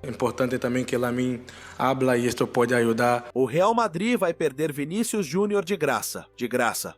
Importante também que Lamine habla e isto pode ajudar. O Real Madrid vai perder Vinícius Júnior de graça,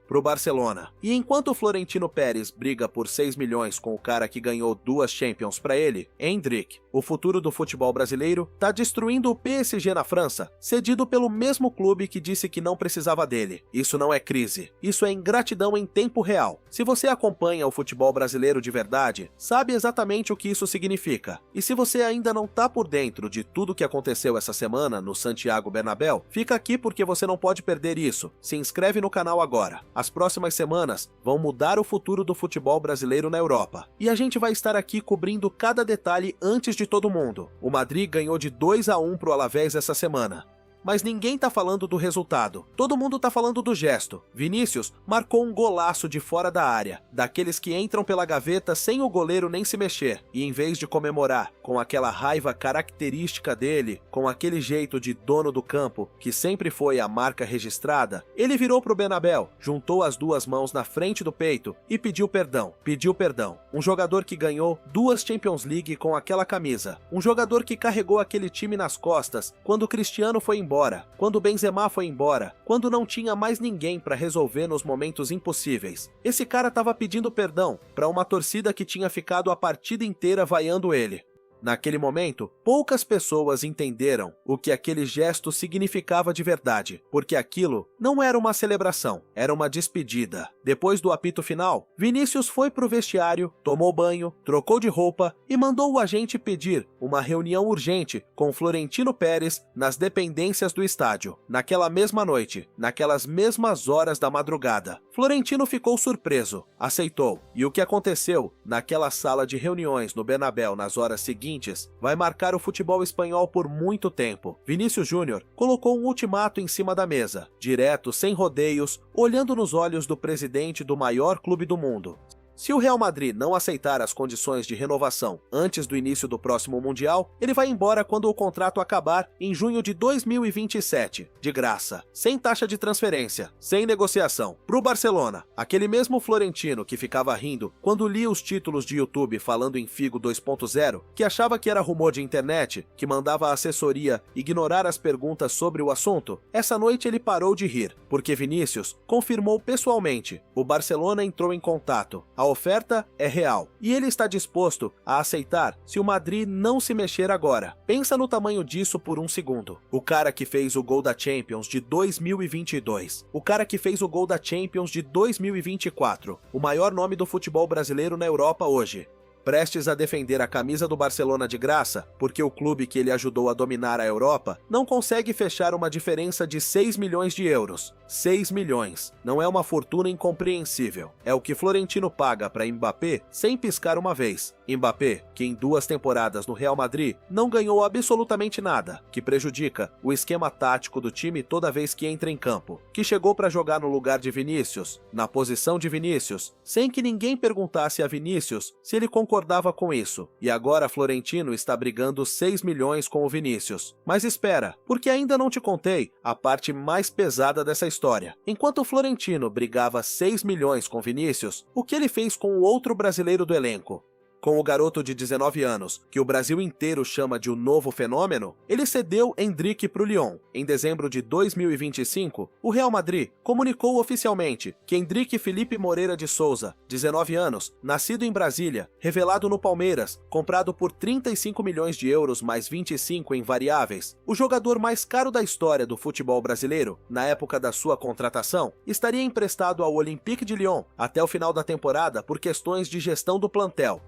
pro Barcelona. E enquanto o Florentino Pérez briga por 6 milhões com o cara que ganhou 2 Champions pra ele, Endrick, o futuro do futebol brasileiro, tá destruindo o PSG na França, cedido pelo mesmo clube que disse que não precisava dele. Isso não é crise, isso é ingratidão em tempo real. Se você acompanha o futebol brasileiro de verdade, sabe exatamente o que isso significa. E se você ainda não tá por dentro de tudo que aconteceu essa semana no Santiago Bernabéu, fica aqui porque você não pode perder isso. Se inscreve no canal agora. As próximas semanas vão mudar o futuro do futebol brasileiro na Europa. E a gente vai estar aqui cobrindo cada detalhe antes de todo mundo. O Madrid ganhou de 2-1 pro Alavés essa semana. Mas ninguém tá falando do resultado. Todo mundo tá falando do gesto. Vinícius marcou um golaço de fora da área, daqueles que entram pela gaveta sem o goleiro nem se mexer, e em vez de comemorar com aquela raiva característica dele, com aquele jeito de dono do campo, que sempre foi a marca registrada, ele virou pro Bernabéu, juntou as 2 mãos na frente do peito e pediu perdão. Pediu perdão. Um jogador que ganhou 2 Champions League com aquela camisa. Um jogador que carregou aquele time nas costas quando o Cristiano foi embora, quando o Benzema foi embora, quando não tinha mais ninguém para resolver nos momentos impossíveis. Esse cara estava pedindo perdão para uma torcida que tinha ficado a partida inteira vaiando ele. Naquele momento, poucas pessoas entenderam o que aquele gesto significava de verdade, porque aquilo não era uma celebração, era uma despedida. Depois do apito final, Vinícius foi pro vestiário, tomou banho, trocou de roupa e mandou o agente pedir uma reunião urgente com Florentino Pérez nas dependências do estádio. Naquela mesma noite, naquelas mesmas horas da madrugada, Florentino ficou surpreso, aceitou, e o que aconteceu naquela sala de reuniões no Bernabéu nas horas seguintes vai marcar o futebol espanhol por muito tempo. Vinícius Júnior colocou um ultimato em cima da mesa, direto, sem rodeios, olhando nos olhos do presidente do maior clube do mundo. Se o Real Madrid não aceitar as condições de renovação antes do início do próximo Mundial, ele vai embora quando o contrato acabar em junho de 2027, de graça, sem taxa de transferência, sem negociação. Pro Barcelona, aquele mesmo Florentino que ficava rindo quando lia os títulos de YouTube falando em Figo 2.0, que achava que era rumor de internet, que mandava a assessoria ignorar as perguntas sobre o assunto, essa noite ele parou de rir, porque Vinícius confirmou pessoalmente, o Barcelona entrou em contato. A oferta é real, e ele está disposto a aceitar se o Madrid não se mexer agora. Pensa no tamanho disso por um segundo. O cara que fez o gol da Champions de 2022, o cara que fez o gol da Champions de 2024, o maior nome do futebol brasileiro na Europa hoje, prestes a defender a camisa do Barcelona de graça, porque o clube que ele ajudou a dominar a Europa não consegue fechar uma diferença de 6 milhões de euros. 6 milhões. Não é uma fortuna incompreensível. É o que Florentino paga para Mbappé sem piscar uma vez. Mbappé, que em 2 temporadas no Real Madrid não ganhou absolutamente nada, que prejudica o esquema tático do time toda vez que entra em campo, que chegou para jogar no lugar de Vinícius, na posição de Vinícius, sem que ninguém perguntasse a Vinícius se ele concordava com isso, e agora Florentino está brigando 6 milhões com o Vinícius. Mas espera, porque ainda não te contei a parte mais pesada dessa história. Enquanto o Florentino brigava 6 milhões com Vinícius, o que ele fez com o outro brasileiro do elenco? Com o garoto de 19 anos, que o Brasil inteiro chama de o novo fenômeno, ele cedeu Endrick para o Lyon. Em dezembro de 2025, o Real Madrid comunicou oficialmente que Endrick Felipe Moreira de Souza, 19 anos, nascido em Brasília, revelado no Palmeiras, comprado por 35 milhões de euros mais 25 em variáveis, o jogador mais caro da história do futebol brasileiro, na época da sua contratação, estaria emprestado ao Olympique de Lyon até o final da temporada por questões de gestão do plantel.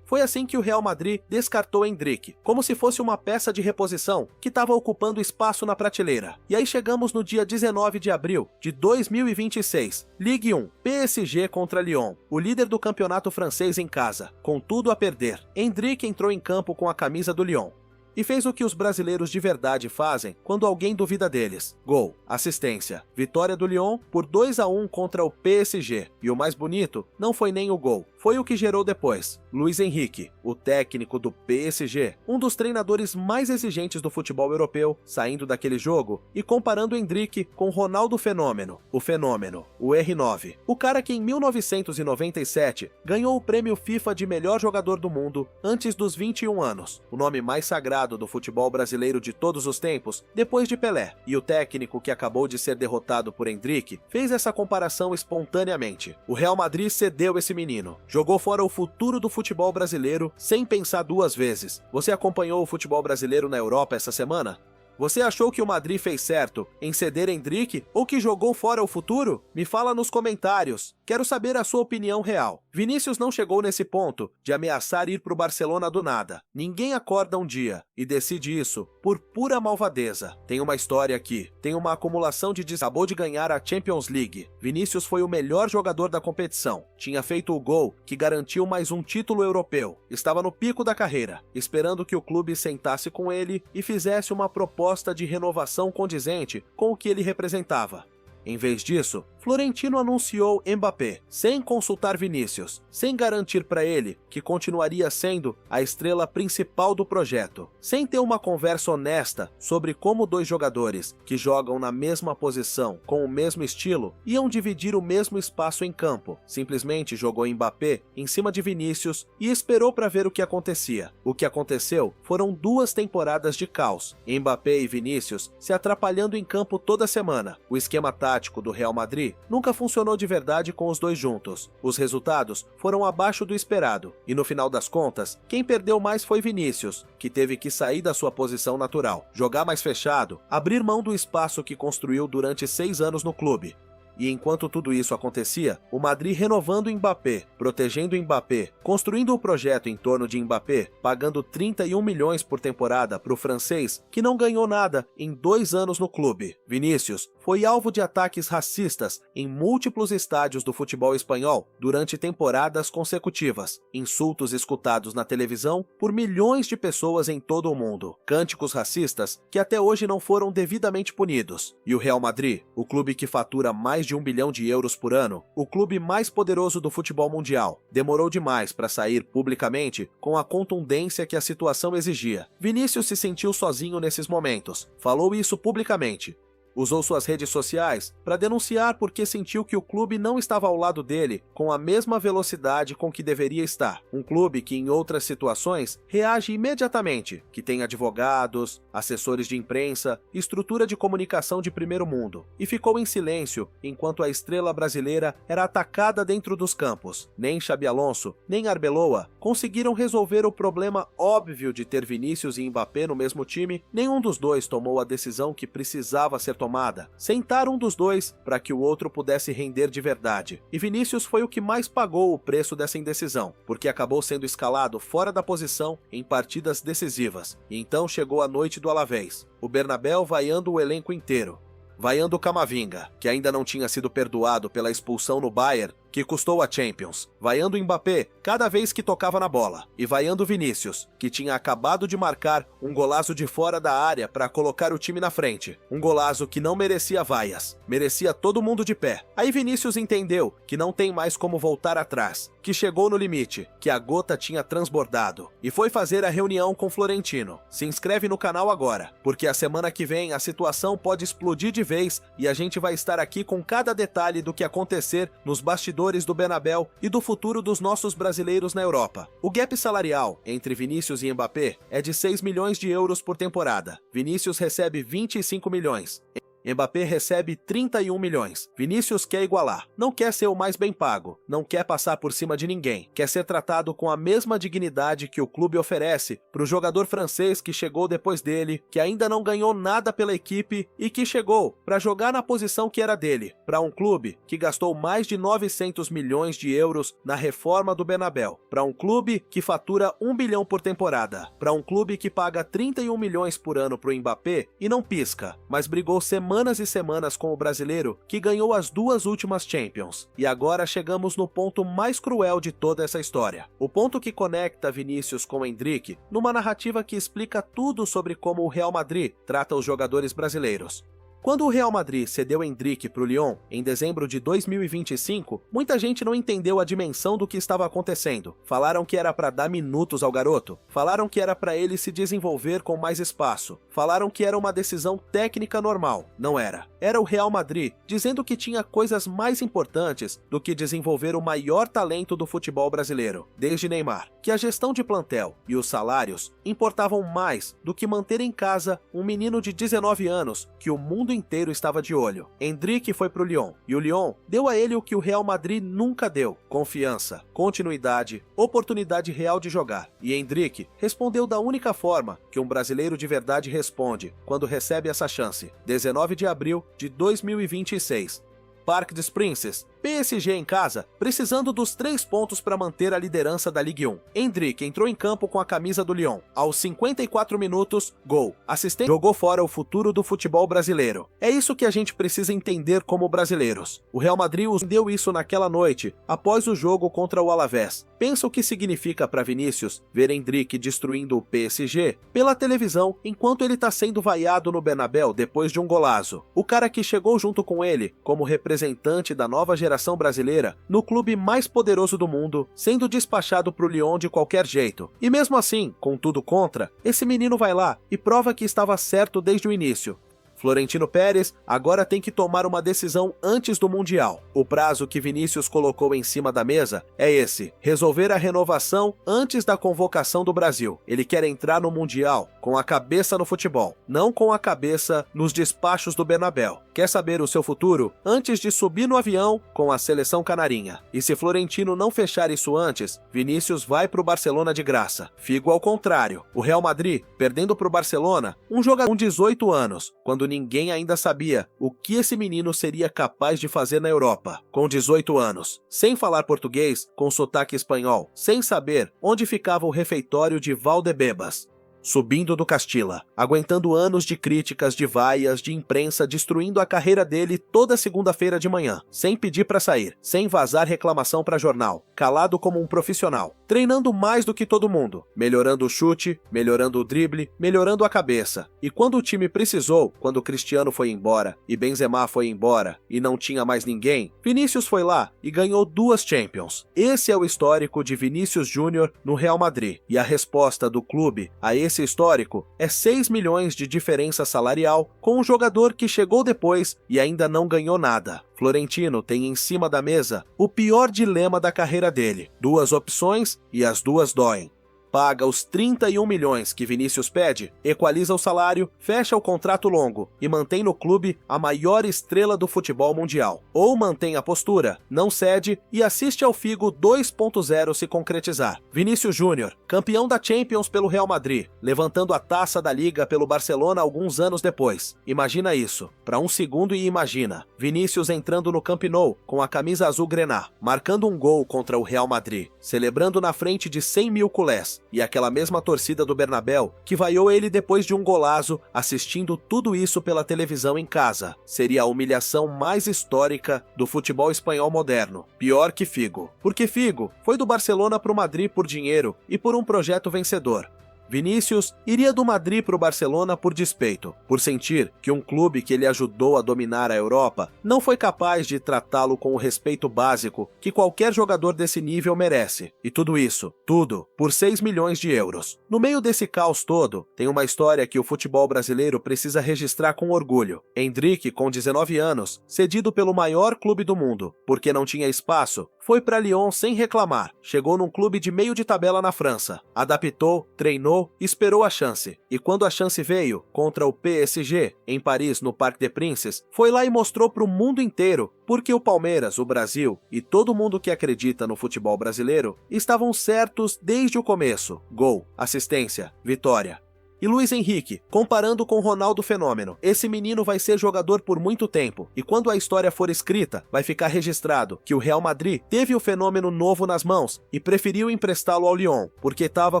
Foi assim que o Real Madrid descartou Endrick, como se fosse uma peça de reposição que estava ocupando espaço na prateleira. E aí chegamos no dia 19 de abril de 2026, Ligue 1, PSG contra Lyon, o líder do campeonato francês em casa, com tudo a perder. Endrick entrou em campo com a camisa do Lyon e fez o que os brasileiros de verdade fazem quando alguém duvida deles. Gol, assistência, vitória do Lyon por 2-1 contra o PSG. E o mais bonito não foi nem o gol, foi o que gerou depois. Luis Henrique, o técnico do PSG, um dos treinadores mais exigentes do futebol europeu, saindo daquele jogo e comparando Endrick com Ronaldo Fenômeno, o R9, o cara que em 1997 ganhou o prêmio FIFA de melhor jogador do mundo antes dos 21 anos, o nome mais sagrado do futebol brasileiro de todos os tempos, depois de Pelé, e o técnico que acabou de ser derrotado por Endrick fez essa comparação espontaneamente. O Real Madrid cedeu esse menino, jogou fora o futuro do futebol brasileiro sem pensar duas vezes. Você acompanhou o futebol brasileiro na Europa essa semana? Você achou que o Madrid fez certo em ceder Endrick ou que jogou fora o futuro? Me fala nos comentários. Quero saber a sua opinião real. Vinícius não chegou nesse ponto de ameaçar ir pro Barcelona do nada. Ninguém acorda um dia e decide isso por pura malvadeza. Tem uma história aqui. Tem uma acumulação de acabou de ganhar a Champions League. Vinícius foi o melhor jogador da competição. Tinha feito o gol que garantiu mais um título europeu. Estava no pico da carreira, esperando que o clube sentasse com ele e fizesse uma proposta de renovação condizente com o que ele representava. Em vez disso, Florentino anunciou Mbappé, sem consultar Vinícius, sem garantir para ele que continuaria sendo a estrela principal do projeto, sem ter uma conversa honesta sobre como dois jogadores que jogam na mesma posição, com o mesmo estilo, iam dividir o mesmo espaço em campo. Simplesmente jogou Mbappé em cima de Vinícius e esperou para ver o que acontecia. O que aconteceu foram 2 temporadas de caos, Mbappé e Vinícius se atrapalhando em campo toda semana. O esquema tático do Real Madrid nunca funcionou de verdade com os dois juntos. Os resultados foram abaixo do esperado, e no final das contas, quem perdeu mais foi Vinícius, que teve que sair da sua posição natural, jogar mais fechado, abrir mão do espaço que construiu durante 6 anos no clube. E enquanto tudo isso acontecia, o Madrid renovando Mbappé, protegendo Mbappé, construindo o projeto em torno de Mbappé, pagando 31 milhões por temporada para o francês, que não ganhou nada em 2 anos no clube. Vinícius foi alvo de ataques racistas em múltiplos estádios do futebol espanhol durante temporadas consecutivas, insultos escutados na televisão por milhões de pessoas em todo o mundo, cânticos racistas que até hoje não foram devidamente punidos. E o Real Madrid, o clube que fatura mais de 1 bilhão de euros por ano, o clube mais poderoso do futebol mundial, demorou demais para sair publicamente com a contundência que a situação exigia. Vinícius se sentiu sozinho nesses momentos, falou isso publicamente. Usou suas redes sociais para denunciar porque sentiu que o clube não estava ao lado dele com a mesma velocidade com que deveria estar. Um clube que em outras situações reage imediatamente, que tem advogados, assessores de imprensa, estrutura de comunicação de primeiro mundo, e ficou em silêncio enquanto a estrela brasileira era atacada dentro dos campos. Nem Xabi Alonso, nem Arbeloa conseguiram resolver o problema óbvio de ter Vinícius e Mbappé no mesmo time. Nenhum dos dois tomou a decisão que precisava ser tomada. Sentar um dos dois para que o outro pudesse render de verdade. E Vinícius foi o que mais pagou o preço dessa indecisão, porque acabou sendo escalado fora da posição em partidas decisivas. E então chegou a noite do Alavés. O Bernabéu vaiando o elenco inteiro. Vaiando o Camavinga, que ainda não tinha sido perdoado pela expulsão no Bayern, que custou a Champions, vaiando Mbappé cada vez que tocava na bola, e vaiando Vinícius, que tinha acabado de marcar um golaço de fora da área para colocar o time na frente, um golaço que não merecia vaias, merecia todo mundo de pé. Aí Vinícius entendeu que não tem mais como voltar atrás, que chegou no limite, que a gota tinha transbordado, e foi fazer a reunião com Florentino. Se inscreve no canal agora, porque a semana que vem a situação pode explodir de vez e a gente vai estar aqui com cada detalhe do que acontecer nos bastidores do Bernabéu e do futuro dos nossos brasileiros na Europa. O gap salarial entre Vinícius e Mbappé é de 6 milhões de euros por temporada. Vinícius recebe 25 milhões. Mbappé recebe 31 milhões. Vinícius quer igualar. Não quer ser o mais bem pago. Não quer passar por cima de ninguém. Quer ser tratado com a mesma dignidade que o clube oferece para o jogador francês que chegou depois dele, que ainda não ganhou nada pela equipe e que chegou para jogar na posição que era dele, para um clube que gastou mais de 900 milhões de euros na reforma do Bernabéu, para um clube que fatura 1 bilhão por temporada, para um clube que paga 31 milhões por ano pro Mbappé e não pisca, mas brigou semanas e semanas com o brasileiro que ganhou as 2 últimas Champions. E agora chegamos no ponto mais cruel de toda essa história. O ponto que conecta Vinícius com Endrick numa narrativa que explica tudo sobre como o Real Madrid trata os jogadores brasileiros. Quando o Real Madrid cedeu Endrick para o Lyon em dezembro de 2025, muita gente não entendeu a dimensão do que estava acontecendo. Falaram que era para dar minutos ao garoto, falaram que era para ele se desenvolver com mais espaço, falaram que era uma decisão técnica normal. Não era. Era o Real Madrid dizendo que tinha coisas mais importantes do que desenvolver o maior talento do futebol brasileiro, desde Neymar, que a gestão de plantel e os salários importavam mais do que manter em casa um menino de 19 anos que o mundo inteiro estava de olho. Endrick foi pro Lyon, e o Lyon deu a ele o que o Real Madrid nunca deu: confiança, continuidade, oportunidade real de jogar. E Endrick respondeu da única forma que um brasileiro de verdade responde quando recebe essa chance. 19 de abril de 2026. Parc des Princes. PSG em casa, precisando dos 3 pontos para manter a liderança da Ligue 1. Endrick entrou em campo com a camisa do Lyon. Aos 54 minutos, gol. Assistente jogou fora o futuro do futebol brasileiro. É isso que a gente precisa entender como brasileiros. O Real Madrid deu isso naquela noite, após o jogo contra o Alavés. Pensa o que significa para Vinícius ver Endrick destruindo o PSG pela televisão enquanto ele está sendo vaiado no Bernabéu depois de um golaço. O cara que chegou junto com ele como representante da nova geração brasileira no clube mais poderoso do mundo, sendo despachado pro Lyon de qualquer jeito. E mesmo assim, com tudo contra, esse menino vai lá e prova que estava certo desde o início. Florentino Pérez agora tem que tomar uma decisão antes do Mundial. O prazo que Vinícius colocou em cima da mesa é esse: resolver a renovação antes da convocação do Brasil. Ele quer entrar no Mundial com a cabeça no futebol, não com a cabeça nos despachos do Bernabéu. Quer saber o seu futuro antes de subir no avião com a seleção canarinha. E se Florentino não fechar isso antes, Vinícius vai pro Barcelona de graça. Figo ao contrário. O Real Madrid, perdendo pro Barcelona, um jogador com 18 anos, quando ninguém ainda sabia o que esse menino seria capaz de fazer na Europa. Com 18 anos, sem falar português, com sotaque espanhol, sem saber onde ficava o refeitório de Valdebebas. Subindo do Castilla, aguentando anos de críticas, de vaias, de imprensa, destruindo a carreira dele toda segunda-feira de manhã, sem pedir pra sair, sem vazar reclamação pra jornal, calado como um profissional, treinando mais do que todo mundo, melhorando o chute, melhorando o drible, melhorando a cabeça. E quando o time precisou, quando Cristiano foi embora e Benzema foi embora e não tinha mais ninguém, Vinícius foi lá e ganhou 2 Champions. Esse é o histórico de Vinícius Júnior no Real Madrid, e a resposta do clube a esse histórico é 6 milhões de diferença salarial com um jogador que chegou depois e ainda não ganhou nada. Florentino tem em cima da mesa o pior dilema da carreira dele: 2 opções e as 2 doem. Paga os 31 milhões que Vinícius pede, equaliza o salário, fecha o contrato longo e mantém no clube a maior estrela do futebol mundial. Ou mantém a postura, não cede e assiste ao Figo 2.0 se concretizar. Vinícius Júnior, campeão da Champions pelo Real Madrid, levantando a taça da Liga pelo Barcelona alguns anos depois. Imagina isso, para um segundo, e imagina Vinícius entrando no Camp Nou com a camisa azul-grená, marcando um gol contra o Real Madrid, celebrando na frente de 100 mil culés, e aquela mesma torcida do Bernabéu que vaiou ele depois de um golaço, assistindo tudo isso pela televisão em casa. Seria a humilhação mais histórica do futebol espanhol moderno. Pior que Figo. Porque Figo foi do Barcelona pro Madrid por dinheiro e por um projeto vencedor. Vinícius iria do Madrid para o Barcelona por despeito, por sentir que um clube que ele ajudou a dominar a Europa não foi capaz de tratá-lo com o respeito básico que qualquer jogador desse nível merece. E tudo isso, tudo, por 6 milhões de euros. No meio desse caos todo, tem uma história que o futebol brasileiro precisa registrar com orgulho. Endrick, com 19 anos, cedido pelo maior clube do mundo, porque não tinha espaço, foi para Lyon sem reclamar. Chegou num clube de meio de tabela na França. Adaptou, treinou, esperou a chance. E quando a chance veio, contra o PSG, em Paris, no Parc des Princes, foi lá e mostrou para o mundo inteiro porque o Palmeiras, o Brasil e todo mundo que acredita no futebol brasileiro estavam certos desde o começo. Gol, assistência, vitória. E Luiz Henrique, comparando com Ronaldo Fenômeno, esse menino vai ser jogador por muito tempo, e quando a história for escrita, vai ficar registrado que o Real Madrid teve o Fenômeno novo nas mãos e preferiu emprestá-lo ao Lyon, porque estava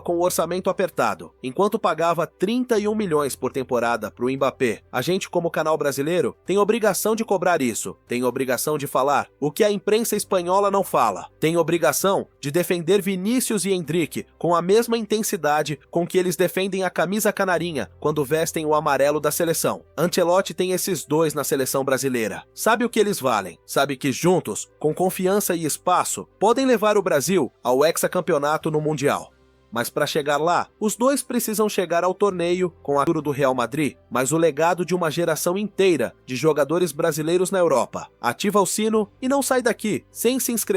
com o orçamento apertado. Enquanto pagava 31 milhões por temporada para o Mbappé, a gente como canal brasileiro tem obrigação de cobrar isso, tem obrigação de falar o que a imprensa espanhola não fala, tem obrigação de defender Vinícius e Endrick com a mesma intensidade com que eles defendem a camisa camisa canarinha quando vestem o amarelo da seleção. Ancelotti tem esses dois na seleção brasileira. Sabe o que eles valem. Sabe que juntos, com confiança e espaço, podem levar o Brasil ao hexacampeonato no Mundial. Mas para chegar lá, os dois precisam chegar ao torneio com a cultura do Real Madrid, mas o legado de uma geração inteira de jogadores brasileiros na Europa. Ativa o sino e não sai daqui sem se inscrever